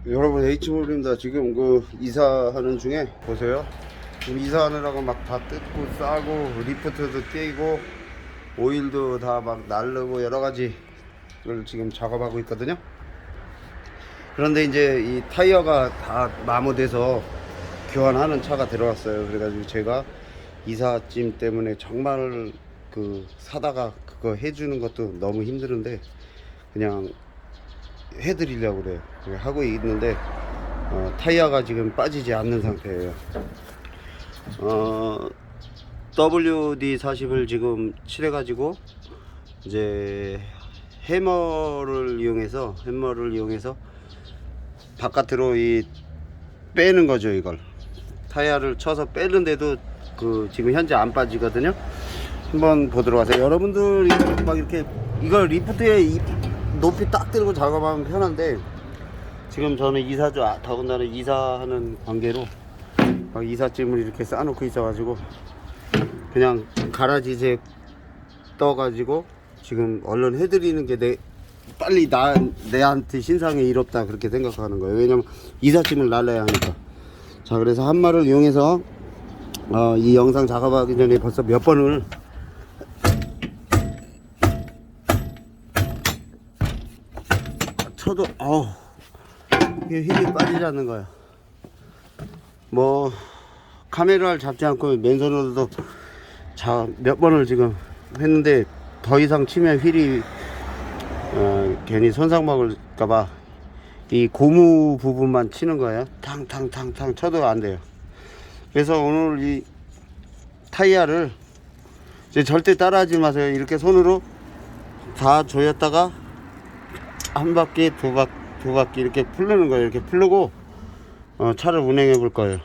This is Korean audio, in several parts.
여러분, H몰입니다. 지금 그 이사하는 중에 보세요. 지금 이사하느라고 막 다 뜯고 싸고 리프트도 떼고 오일도 다 막 날르고 여러 가지를 지금 작업하고 있거든요. 그런데 이제 이 타이어가 다 마모돼서 교환하는 차가 들어왔어요. 그래가지고 제가 이삿짐 때문에 정말 그 사다가 그거 해주는 것도 너무 힘드는데 그냥 해드리려고 그래요. 하고 있는데 타이어가 지금 빠지지 않는 상태예요. WD-40을 지금 칠해 가지고 이제 해머를 이용해서 바깥으로 이 빼는 거죠. 이걸 타이어를 쳐서 빼는데도 그 지금 현재 안 빠지거든요. 한번 보도록 하세요. 여러분들 막 이렇게 이걸 리프트에 높이 딱 들고 작업하면 편한데 지금 저는 이사죠. 더군다나 이사하는 관계로 막 이삿짐을 이렇게 쌓아놓고 있어가지고 그냥 가라지제 떠가지고 지금 얼른 해드리는 게 빨리 내한테 신상에 이롭다 그렇게 생각하는 거예요. 왜냐면 이삿짐을 날라야 하니까. 자, 그래서 한마를 이용해서 이 영상 작업하기 전에 벌써 몇 번을 쳐도 이게 휠이 빠지지 않는 거야. 뭐 카메라를 잡지 않고 맨손으로도 몇 번을 지금 했는데 더 이상 치면 휠이 괜히 손상 먹을까봐 이 고무 부분만 치는 거예요. 탕탕탕탕 쳐도 안 돼요. 그래서 오늘 이 타이어를 이제 절대 따라하지 마세요. 이렇게 손으로 다 조였다가 한 바퀴 두 바퀴 이렇게 풀르는 거예요. 이렇게 풀르고 차를 운행해 볼 거예요.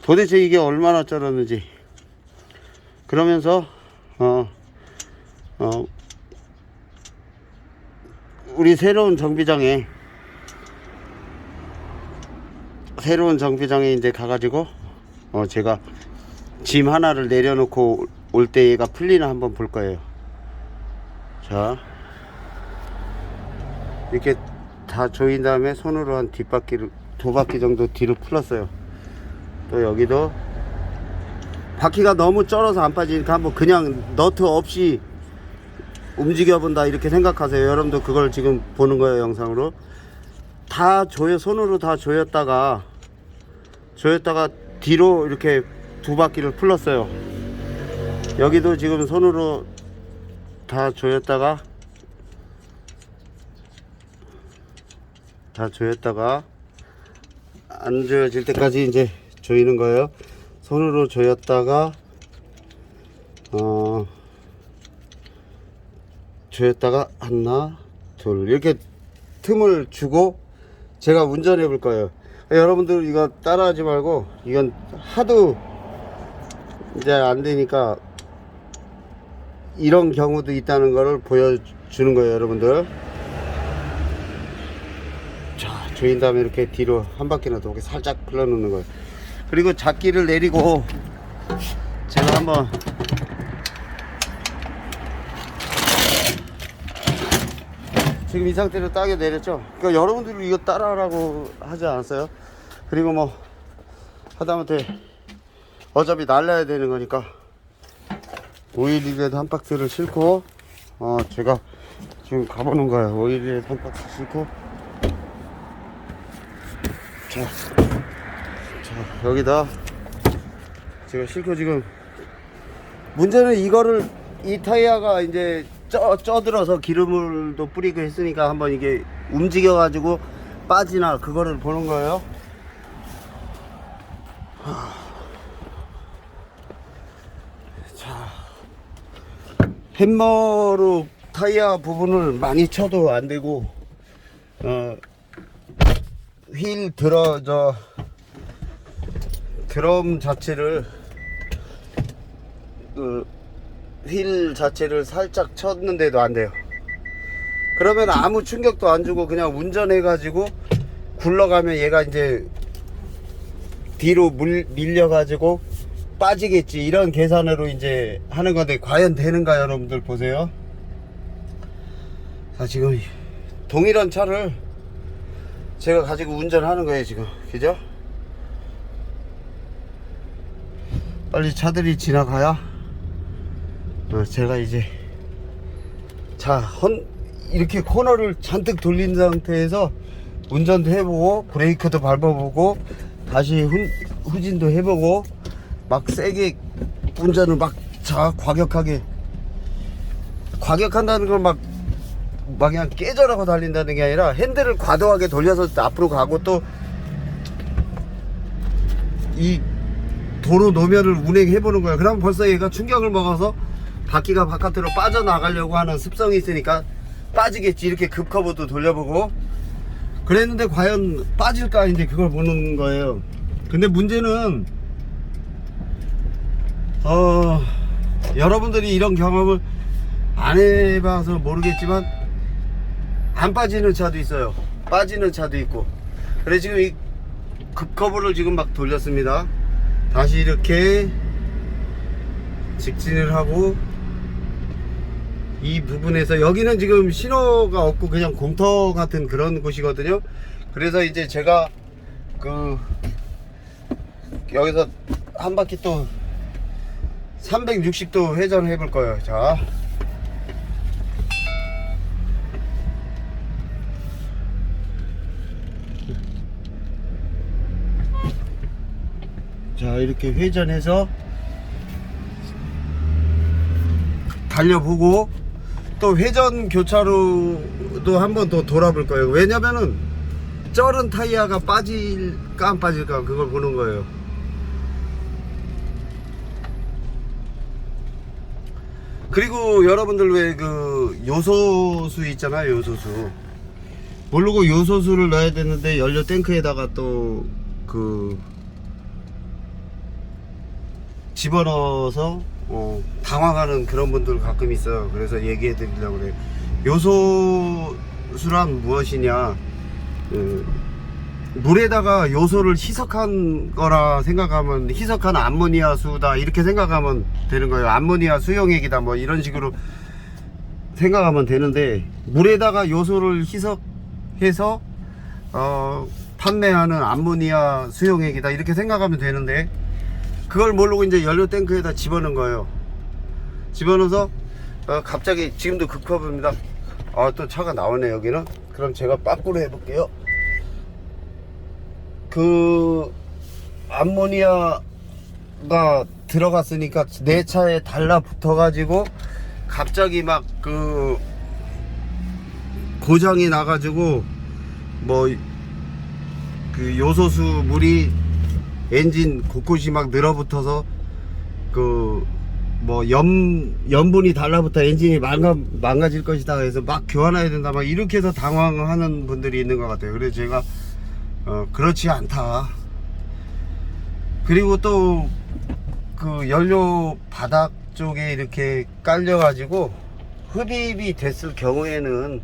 도대체 이게 얼마나 쩔었는지. 그러면서 우리 새로운 정비장에 이제 가가지고 제가 짐 하나를 내려놓고 올 때 얘가 풀리나 한번 볼 거예요. 자, 이렇게 다 조인 다음에 손으로 한 뒷바퀴를 두 바퀴 정도 뒤로 풀었어요. 또 여기도 바퀴가 너무 쩔어서 안 빠지니까 한번 그냥 너트 없이 움직여 본다 이렇게 생각하세요. 여러분도 그걸 지금 보는 거예요. 영상으로 다 손으로 다 조였다가 뒤로 이렇게 두 바퀴를 풀었어요. 여기도 지금 손으로 다 조였다가 안 조여질 때까지 이제 조이는 거예요. 손으로 조였다가 하나 둘 이렇게 틈을 주고 제가 운전해 볼 거예요. 여러분들 이거 따라하지 말고 이건 하도 이제 안 되니까 이런 경우도 있다는 거를 보여주는 거예요. 여러분들 자, 조인 다음에 이렇게 뒤로 한 바퀴나 더 살짝 풀어 놓는 거예요. 그리고 잡기를 내리고 제가 한번 지금 이 상태로 따게 내렸죠. 그러니까 여러분들이 이거 따라하라고 하지 않았어요. 그리고 뭐 하다못해 어차피 날라야 되는 거니까 오일리에도 한 박스를 싣고 제가 지금 가보는 거예요. 오일리에 한 박스 싣고 자 여기다 제가 싣고 지금 문제는 이거를 이 타이어가 이제 쪄들어서 기름을도 뿌리고 했으니까 한번 이게 움직여 가지고 빠지나 그거를 보는 거예요. 자, 햄머로 타이어 부분을 많이 쳐도 안 되고 드럼 자체를 휠 자체를 살짝 쳤는데도 안 돼요. 그러면 아무 충격도 안 주고 그냥 운전해 가지고 굴러가면 얘가 이제 뒤로 밀려 가지고 빠지겠지 이런 계산으로 이제 하는 건데 과연 되는가 여러분들 보세요. 자, 지금 동일한 차를 제가 가지고 운전하는 거예요 지금. 그죠? 빨리 차들이 지나가야 제가 이제 이렇게 코너를 잔뜩 돌린 상태에서 운전도 해보고 브레이크도 밟아보고 다시 후진도 해보고 막 세게 운전을 막 과격한다는 걸 막 그냥 깨져라고 달린다는 게 아니라 핸들을 과도하게 돌려서 앞으로 가고 또 이 도로 노면을 운행해보는 거야. 그럼 벌써 얘가 충격을 먹어서 바퀴가 바깥으로 빠져나가려고 하는 습성이 있으니까 빠지겠지. 이렇게 급커브도 돌려보고 그랬는데 과연 빠질까 이제 그걸 보는 거예요. 근데 문제는 여러분들이 이런 경험을 안 해봐서 모르겠지만 안 빠지는 차도 있어요. 빠지는 차도 있고. 그래 지금 이 급커브를 지금 막 돌렸습니다. 다시 이렇게 직진을 하고 이 부분에서 여기는 지금 신호가 없고 그냥 공터 같은 그런 곳이거든요. 그래서 이제 제가 여기서 한 바퀴 또 360도 회전을 해볼 거예요. 자 이렇게 회전해서 달려보고 또 회전 교차로도 한번 더 돌아볼 거예요. 왜냐면은 쩔은 타이어가 빠질까 안 빠질까 그걸 보는 거예요. 그리고 여러분들 왜 그 요소수 있잖아요. 요소수 모르고 요소수를 넣어야 되는데 연료 탱크에다가 또 집어넣어서 당황하는 그런 분들 가끔 있어요. 그래서 얘기해 드리려고 그래요. 요소수란 무엇이냐, 물에다가 요소를 희석한 거라 생각하면 희석한 암모니아 수다 이렇게 생각하면 되는 거예요. 암모니아 수용액이다 뭐 이런 식으로 생각하면 되는데, 물에다가 요소를 희석해서 판매하는 암모니아 수용액이다 이렇게 생각하면 되는데, 그걸 모르고 이제 연료 탱크에다 집어넣은 거예요. 집어넣어서 갑자기 지금도 급커브입니다. 또 차가 나오네 여기는. 그럼 제가 빠꾸로 해볼게요. 암모니아가 들어갔으니까 내 차에 달라붙어 가지고 갑자기 막 고장이 나가지고 뭐 요소수 물이 엔진 곳곳이 막 늘어붙어서 염분이 달라붙어 엔진이 망가질 것이다 해서 막 교환해야 된다 막 이렇게 해서 당황하는 분들이 있는 것 같아요. 그래서 제가 그렇지 않다. 그리고 또 연료 바닥 쪽에 이렇게 깔려 가지고 흡입이 됐을 경우에는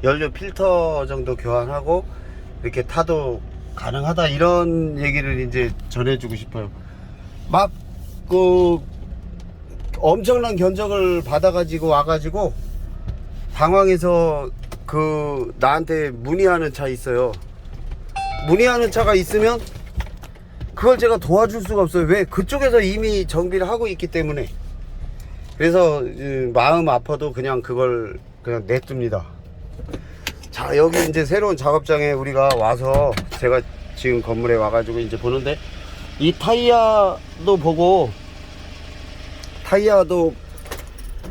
연료 필터 정도 교환하고 이렇게 타도 가능하다 이런 얘기를 이제 전해주고 싶어요. 막 엄청난 견적을 받아가지고 와가지고 당황해서 나한테 문의하는 차 있어요. 문의하는 차가 있으면 그걸 제가 도와줄 수가 없어요. 왜? 그쪽에서 이미 정비를 하고 있기 때문에. 그래서 마음 아파도 그냥 그걸 그냥 냅둡니다. 자, 여기 이제 새로운 작업장에 우리가 와서 제가 지금 건물에 와가지고 이제 보는데, 이 타이어도 보고, 타이어도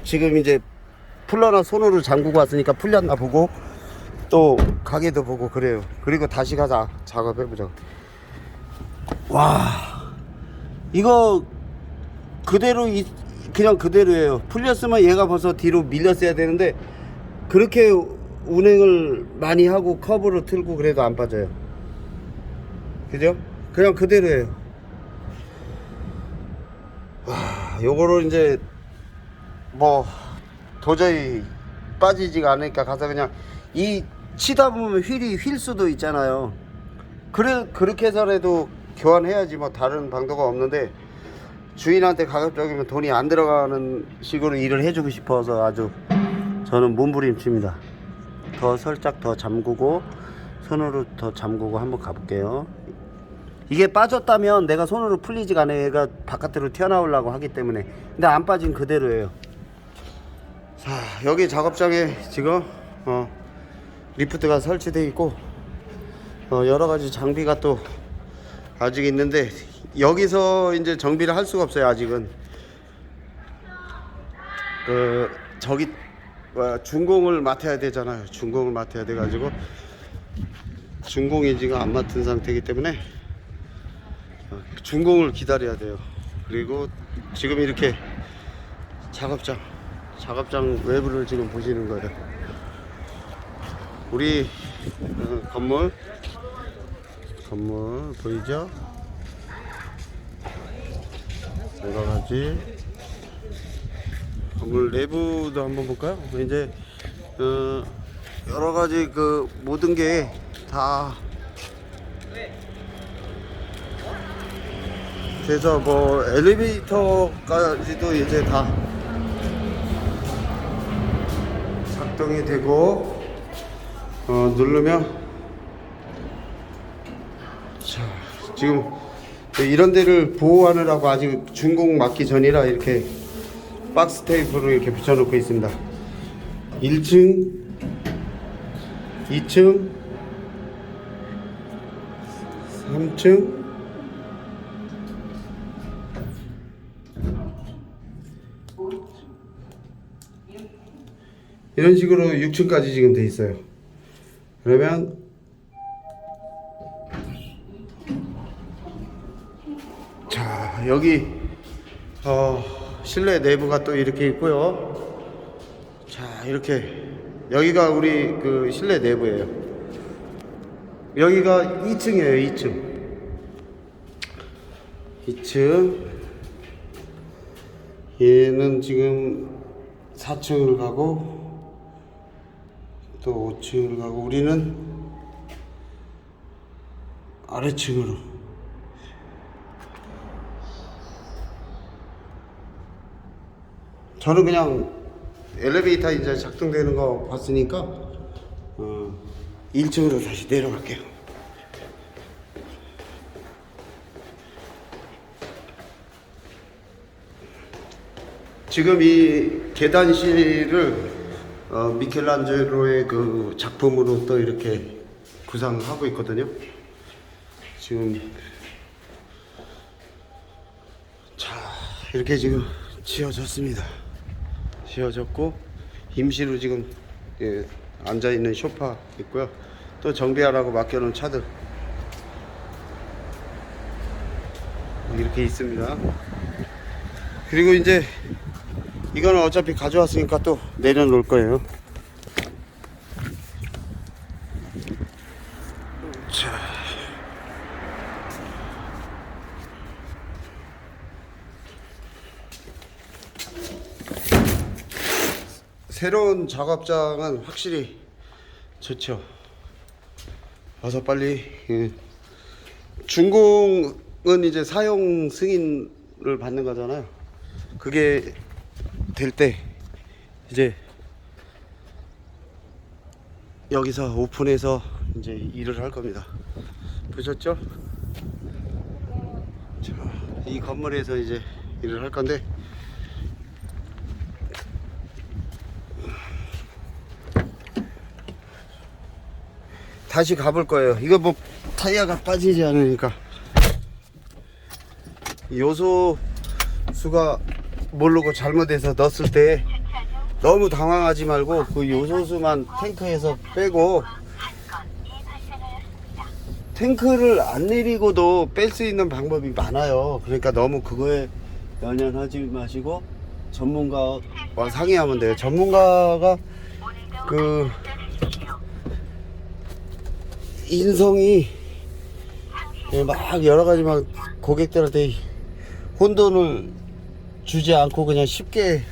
지금 이제 풀러나 손으로 잠그고 왔으니까 풀렸나 보고, 또 가게도 보고 그래요. 그리고 다시 가자 작업해보자. 와, 이거 그대로 그냥 그대로예요. 풀렸으면 얘가 벌써 뒤로 밀렸어야 되는데 그렇게 운행을 많이 하고 커브로 틀고 그래도 안 빠져요. 그죠? 그냥 그대로예요. 요거를 이제 뭐 도저히 빠지지가 않으니까 가서 그냥 치다 보면 휠 수도 있잖아요. 그렇게 해서라도 교환해야지 뭐 다른 방도가 없는데, 주인한테 가급적이면 돈이 안 들어가는 식으로 일을 해주고 싶어서 아주 저는 몸부림칩니다. 더 살짝 더 잠그고 손으로 더 잠그고 한번 가볼게요. 이게 빠졌다면 내가 손으로 풀리지가 않아요. 얘가 바깥으로 튀어나오려고 하기 때문에. 근데 안 빠진 그대로예요. 자, 여기 작업장에 지금 리프트가 설치되어 있고 여러가지 장비가 또 아직 있는데, 여기서 이제 정비를 할 수가 없어요. 아직은 저기 준공을 맡아야 되잖아요. 준공을 맡아야 돼 가지고 준공이 지금 안 맡은 상태이기 때문에 준공을 기다려야 돼요. 그리고 지금 이렇게 작업장 외부를 지금 보시는 거예요. 우리 건물 보이죠? 여러 가지 건물 내부도 한번 볼까요? 이제 여러 가지 그 모든 게 다 그래서 뭐 엘리베이터까지도 이제 다 작동이 되고 누르면, 자, 지금 이런 데를 보호하느라고 아직 준공 맞기 전이라 이렇게 박스 테이프를 이렇게 붙여놓고 있습니다. 1층, 2층, 3층, 이런 식으로 6층까지 지금 돼 있어요. 그러면 자, 여기 실내 내부가 또 이렇게 있고요. 자, 이렇게 여기가 우리 그 실내 내부예요. 여기가 2층이에요. 2층. 얘는 지금 4층을 가고 또 5층을 가고, 우리는 아래층으로. 저는 그냥 엘리베이터 이제 작동되는 거 봤으니까 1층으로 다시 내려갈게요. 지금 이 계단실을 미켈란젤로의 그 작품으로 또 이렇게 구상하고 있거든요. 지금 자, 이렇게 지금 지어졌습니다. 지어졌고, 임시로 지금 앉아있는 소파 있고요. 또 정비하라고 맡겨놓은 차들 이렇게 있습니다. 그리고 이제 이거는 어차피 가져왔으니까 또 내려놓을 거예요. 자, 새로운 작업장은 확실히 좋죠. 와서 빨리. 준공은 이제 사용 승인을 받는 거잖아요. 그게 될 때 이제 여기서 오픈해서 이제 일을 할 겁니다. 보셨죠? 자, 이 건물에서 이제 일을 할 건데, 다시 가볼 거예요. 이거 뭐 타이어가 빠지지 않으니까. 요소 수가 모르고 잘못해서 넣었을 때 너무 당황하지 말고 그 요소수만 탱크에서 빼고, 탱크를 안 내리고도 뺄 수 있는 방법이 많아요. 그러니까 너무 그거에 연연하지 마시고 전문가와 상의하면 돼요. 전문가가 그 인성이 막 여러 가지 막 고객들한테 혼돈을 주지 않고 그냥 쉽게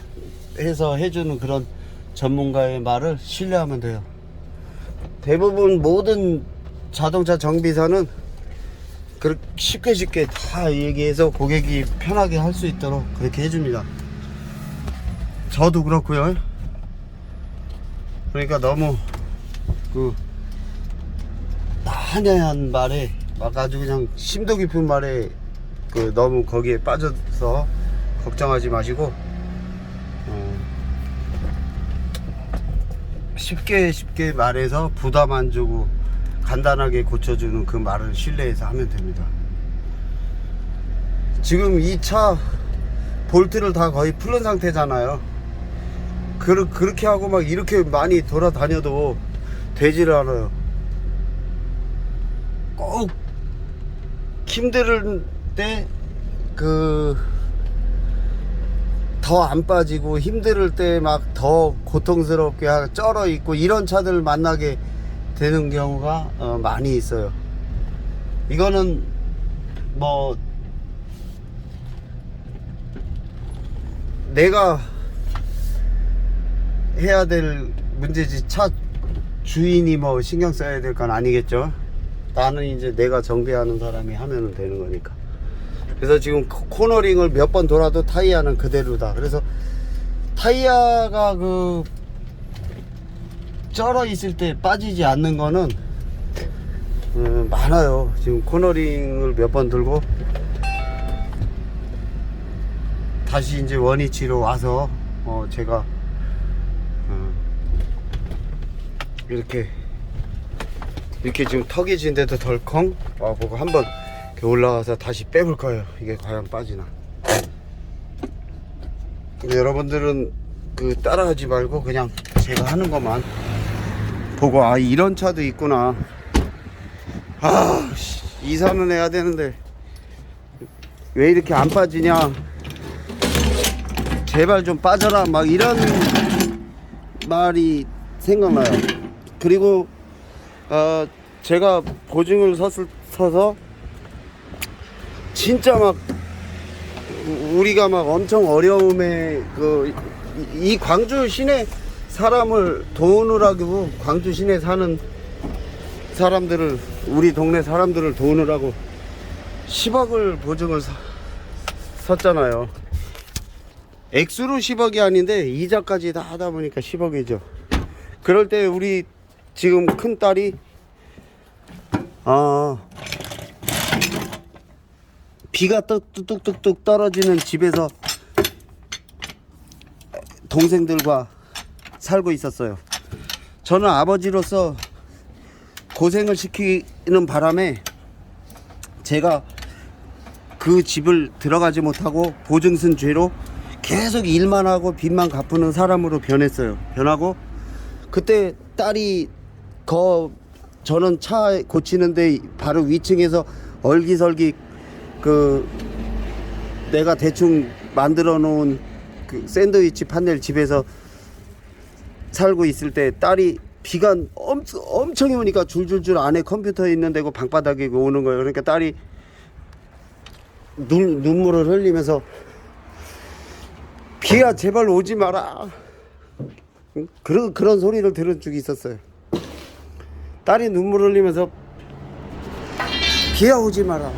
해서 해주는 그런 전문가의 말을 신뢰하면 돼요. 대부분 모든 자동차 정비사는 그렇게 쉽게 다 얘기해서 고객이 편하게 할 수 있도록 그렇게 해줍니다. 저도 그렇고요. 그러니까 너무 한해한 말에 막 아주 그냥 심도 깊은 말에 그 너무 거기에 빠져서 걱정하지 마시고 쉽게 말해서 부담 안 주고 간단하게 고쳐주는 그 말을 신뢰해서 하면 됩니다. 지금 이 차 볼트를 다 거의 풀은 상태잖아요. 그렇게 하고 막 이렇게 많이 돌아다녀도 되지를 않아요. 꼭 힘들 때 더 안 빠지고 힘들 때 막 더 고통스럽게 쩔어 있고 이런 차들을 만나게 되는 경우가 많이 있어요. 이거는 뭐 내가 해야 될 문제지 차 주인이 뭐 신경 써야 될 건 아니겠죠. 나는 이제 내가 정비하는 사람이 하면 되는 거니까. 그래서 지금 코너링을 몇 번 돌아도 타이어는 그대로다. 그래서 타이어가 쩔어 있을 때 빠지지 않는 거는 많아요. 지금 코너링을 몇 번 들고 다시 이제 원위치로 와서 제가 이렇게 지금 턱이 진데도 덜컹 와보고 한번 이렇게 올라가서 다시 빼볼 거예요. 이게 과연 빠지나. 근데 여러분들은 따라하지 말고 그냥 제가 하는 것만 보고 이런 차도 있구나, 이사는 해야 되는데 왜 이렇게 안 빠지냐, 제발 좀 빠져라, 막 이런 말이 생각나요. 그리고 제가 보증을 서서 진짜 막 우리가 막 엄청 어려움에 이 광주 시내 사람을 도우느라고, 광주 시내 사는 사람들을, 우리 동네 사람들을 도우느라고 10억을 보증을 섰잖아요. 액수로 10억이 아닌데 이자까지 다 하다 보니까 10억이죠. 그럴 때 우리 지금 큰 딸이 비가 뚝뚝뚝뚝 떨어지는 집에서 동생들과 살고 있었어요. 저는 아버지로서 고생을 시키는 바람에 제가 그 집을 들어가지 못하고 보증슨 죄로 계속 일만 하고 빚만 갚는 사람으로 변하고, 그때 딸이 저는 차 고치는데 바로 위층에서 얼기설기 내가 대충 만들어 놓은 샌드위치 판넬 집에서 살고 있을 때 딸이 비가 엄청 오니까 줄줄줄 안에 컴퓨터에 있는 데고 방바닥에 오는 거예요. 그러니까 딸이 눈물을 흘리면서 비야 제발 오지 마라, 그런 소리를 들은 적이 있었어요. 딸이 눈물을 흘리면서 비야 오지 마라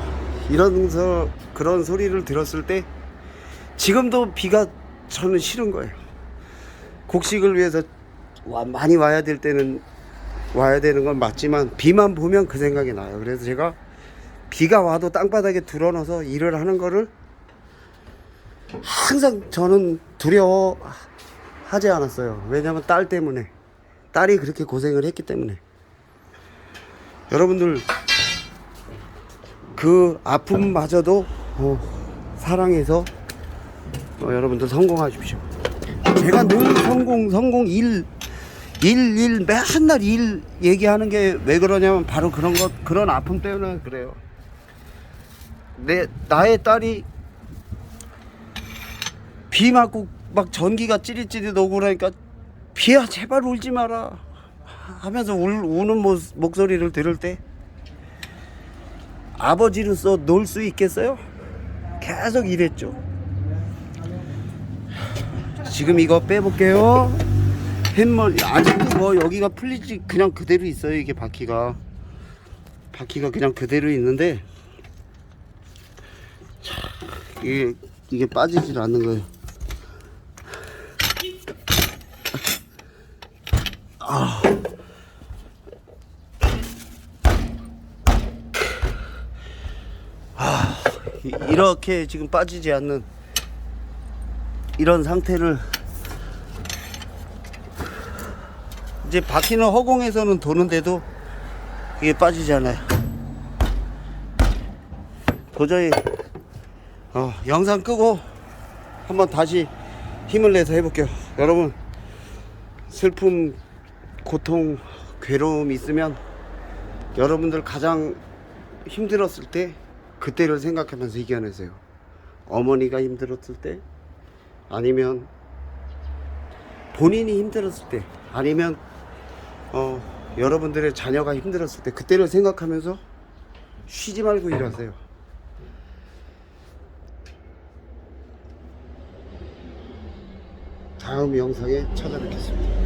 이러면서 그런 소리를 들었을 때 지금도 비가 저는 싫은 거예요. 곡식을 위해서 많이 와야 될 때는 와야 되는 건 맞지만 비만 보면 그 생각이 나요. 그래서 제가 비가 와도 땅바닥에 드러넣어서 일을 하는 거를 항상 저는 두려워하지 않았어요. 왜냐면 딸 때문에, 딸이 그렇게 고생을 했기 때문에. 여러분들 그 아픔마저도 사랑해서 여러분들 성공하십시오. 제가 늘 성공 일 맨날 일 얘기하는 게 왜 그러냐면 바로 그런 아픔 때문에 그래요. 나의 딸이 비 맞고 막 전기가 찌릿찌릿 오고 그러니까 비야 제발 울지 마라 하면서 우는 목소리를 들을 때 아버지로서 놀 수 있겠어요? 계속 이랬죠. 지금 이거 빼볼게요. 햇머리 아직도 뭐 여기가 풀리지 그냥 그대로 있어요. 이게 바퀴가 그냥 그대로 있는데 이게 빠지질 않는 거예요. 이렇게 지금 빠지지 않는 이런 상태를 이제 바퀴는 허공에서는 도는데도 이게 빠지지 않아요. 도저히 영상 끄고 한번 다시 힘을 내서 해볼게요. 여러분, 슬픔, 고통, 괴로움이 있으면 여러분들 가장 힘들었을 때 그때를 생각하면서 이겨내세요. 어머니가 힘들었을 때, 아니면 본인이 힘들었을 때, 아니면 여러분들의 자녀가 힘들었을 때 그때를 생각하면서 쉬지 말고 일하세요. 다음 영상에 찾아뵙겠습니다.